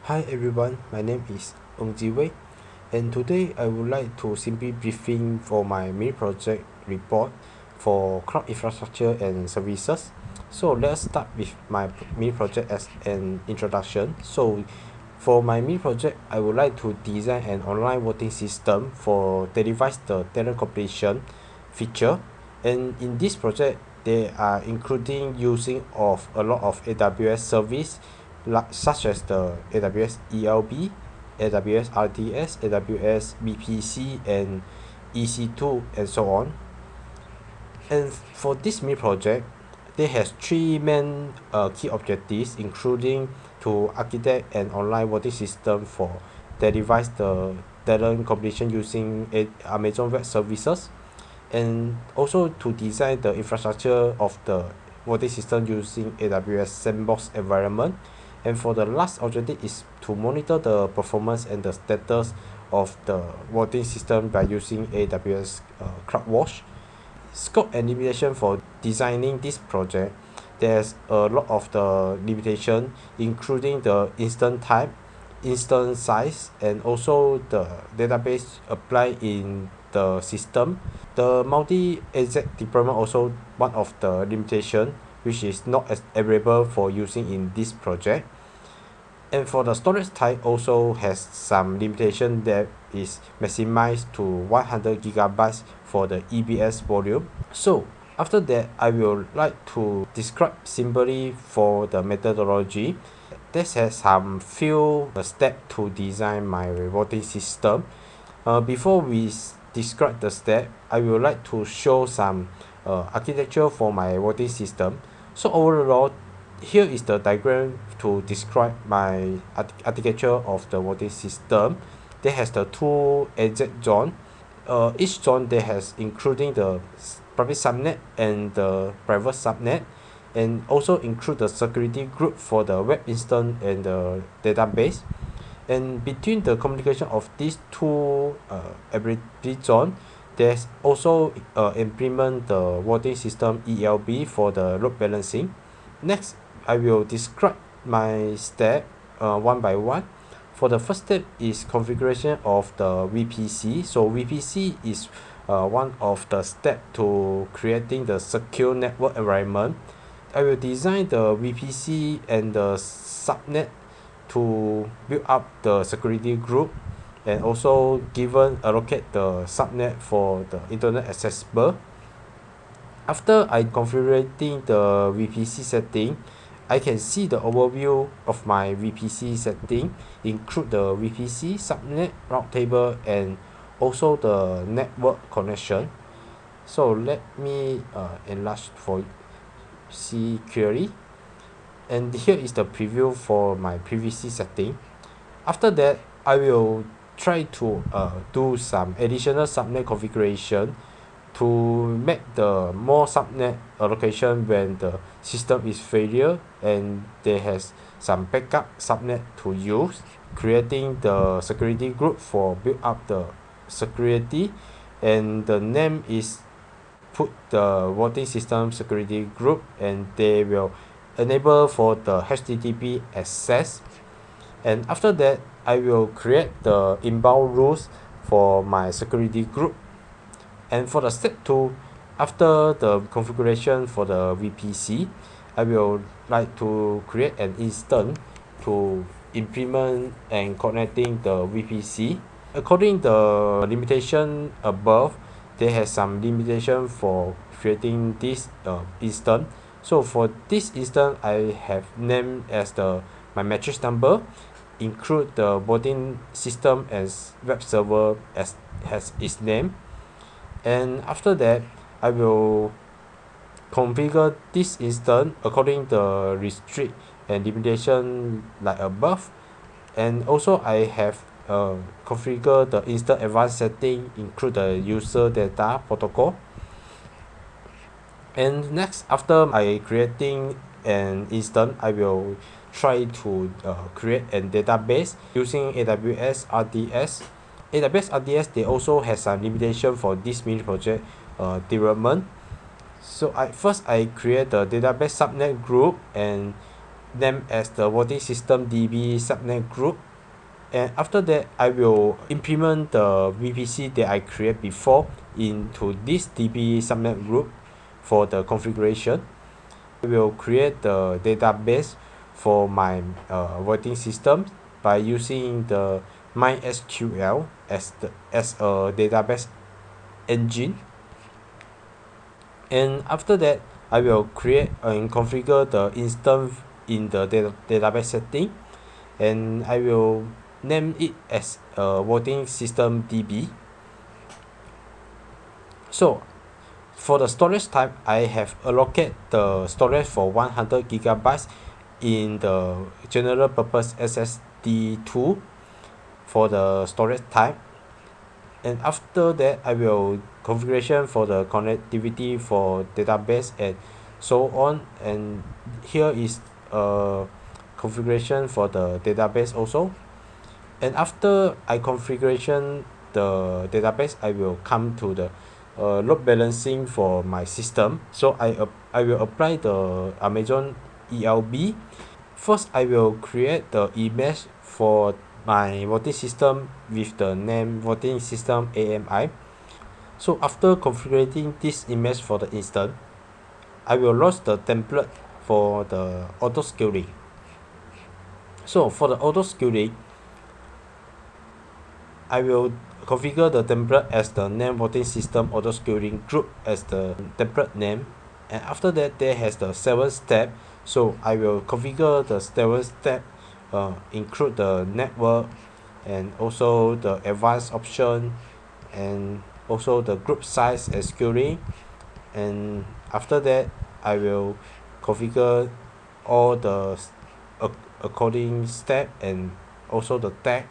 Hi everyone, my name is Wei, and today I would like to simply briefing for my mini project report for cloud infrastructure and services. So let's start with my mini project as an introduction. So for my mini project, I would like to design an online voting system for device the talent completion feature, and in this project they are including using of a lot of AWS service such as the AWS ELB, AWS RDS, AWS VPC, and EC2, and so on. And for this mini project, they has three main key objectives, including to architect an online voting system for device the talent completion using Amazon Web Services, and also to design the infrastructure of the voting system using AWS Sandbox environment. And for the last objective is to monitor the performance and the status of the voting system by using AWS CloudWatch. Scope and limitation for designing this project, there's a lot of the limitation, including the instance type, instance size, and also the database applied in the system. The multi-exec deployment also one of the limitation, which is not as available for using in this project. And for the storage type also has some limitation that is maximized to 100 gigabytes for the EBS volume. So after that, I will like to describe simply for the methodology. This has some few steps to design my voting system. Before we describe the step, I would like to show some architecture for my voting system. So overall, here is the diagram to describe my architecture of the voting system. They has the two exit zone. Each zone they has including the public subnet and the private subnet, and also include the security group for the web instance and the database. And between the communication of these two ability zone, there's also implement the voting system ELB for the load balancing. Next, I will describe my step one by one. For the first step is configuration of the VPC. So VPC is one of the step to creating the secure network environment. I will design the VPC and the subnet to build up the security group, and also given allocate the subnet for the internet accessible. After I configuring the VPC setting, I can see the overview of my VPC setting, include the VPC subnet route table and also the network connection. So let me enlarge for see clearly. And here is the preview for my PVC setting. After that, I will try to do some additional subnet configuration to make the more subnet allocation when the system is failure, and there has some backup subnet to use, creating the security group for build up the security, and the name is put the voting system security group, and they will enable for the HTTP access. And after that, I will create the inbound rules for my security group. And for the step 2, after the configuration for the VPC, I will like to create an instance to implement and connecting the VPC. According the limitation above, there has some limitation for creating this instance. So for this instance, I have named as the my matrix number, include the voting system as web server as has its name. And after that, I will configure this instance according the restrict and limitation like above. And also I have configure the instance advanced setting, include the user data protocol. And next, after I creating an instance, I will try to create a database using AWS RDS. AWS RDS, they also has some limitation for this mini project development. So I create the database subnet group, and named as the voting system DB subnet group. And after that, I will implement the VPC that I create before into this DB subnet group for the configuration. I will create the database for my voting system by using the MySQL as a database engine. And after that, I will create and configure the instance in the database setting, and I will name it as voting system DB. So for the storage type, I have allocated the storage for 100 gigabytes in the general purpose SSD2 for the storage type. And after that, I will configuration for the connectivity for database and so on. And here is a configuration for the database also. And after I configuration the database, I will come to the load balancing for my system. So I will apply the Amazon ELB. First, I will create the image for my voting system with the name voting system AMI. So after configuring this image for the instance, I will launch the template for the auto scaling. So for the auto scaling, I will configure the template as the name voting system auto scaling group as the template name. And after that, there has the 7 step. So I will configure the 7 step, include the network and also the advanced option and also the group size and scaling. And after that, I will configure all the according step and also the tag.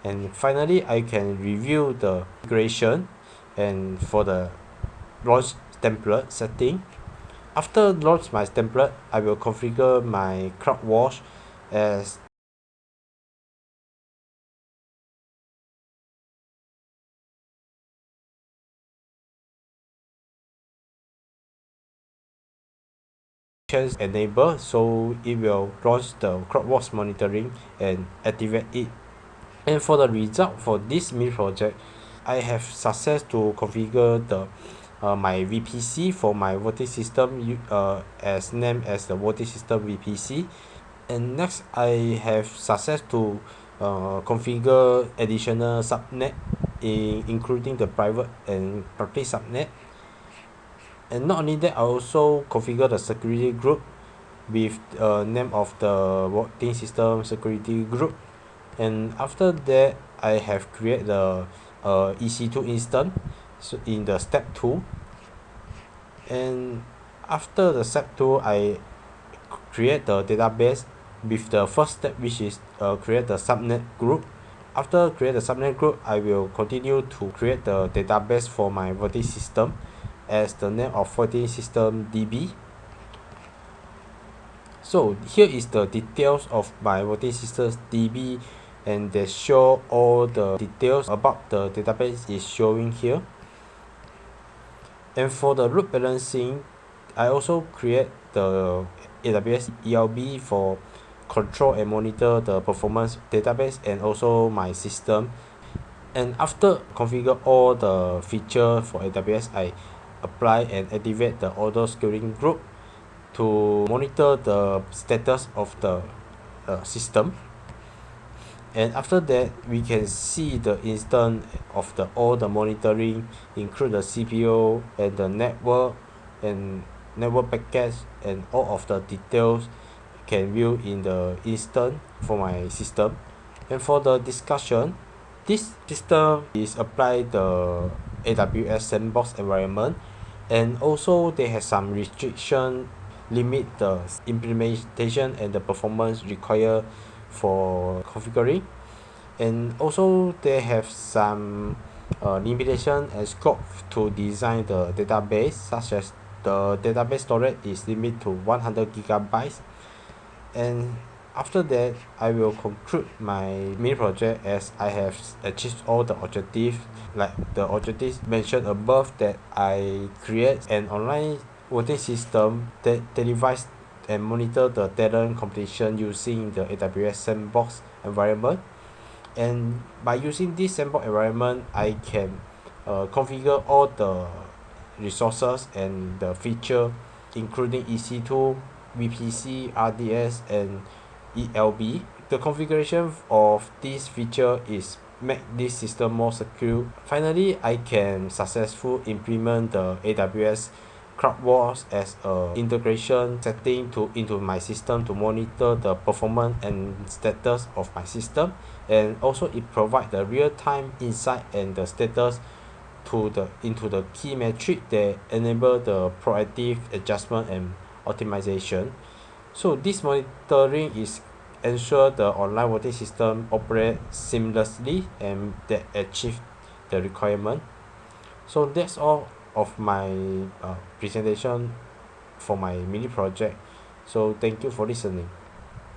And finally, I can review the configuration and for the launch template setting. After launch my template, I will configure my CloudWatch as enable, so it will launch the CloudWatch monitoring and activate it. And for the result for this mini project, I have success to configure the my VPC for my voting system as named as the voting system VPC. And next, I have success to configure additional subnet including the private and public subnet. And not only that, I also configure the security group with name of the voting system security group. And after that, I have created the EC2 instance so in the step 2. And after the step 2, I create the database with the first step, which is create the subnet group. After create the subnet group, I will continue to create the database for my voting system as the name of voting system DB. So here is the details of my voting system DB, and they show all the details about the database is showing here. And for the load balancing, I also create the AWS ELB for control and monitor the performance database and also my system. And after configure all the feature for AWS, I apply and activate the auto scaling group to monitor the status of the system. And after that, we can see the instance of all the monitoring, include the CPU and the network and network packets, and all of the details can view in the instance for my system. And for the discussion, this system is applied the AWS sandbox environment, and also they have some restriction limit the implementation and the performance required for configuring. And also they have some limitation and scope to design the database, such as the database storage is limited to 100 gigabytes. And after that, I will conclude my mini project as I have achieved all the objectives, like the objectives mentioned above, that I create an online voting system that delivers and monitor the talent competition using the AWS sandbox environment. And by using this sandbox environment, I can configure all the resources and the feature, including EC2, VPC, RDS, and ELB. The configuration of this feature is make this system more secure. Finally, I can successfully implement the AWS CloudWatch as a integration setting into my system to monitor the performance and status of my system, and also it provide the real-time insight and the status into the key metric that enable the proactive adjustment and optimization. So this monitoring is ensure the online voting system operate seamlessly and that achieve the requirement. So that's all of my presentation for my mini project. So thank you for listening.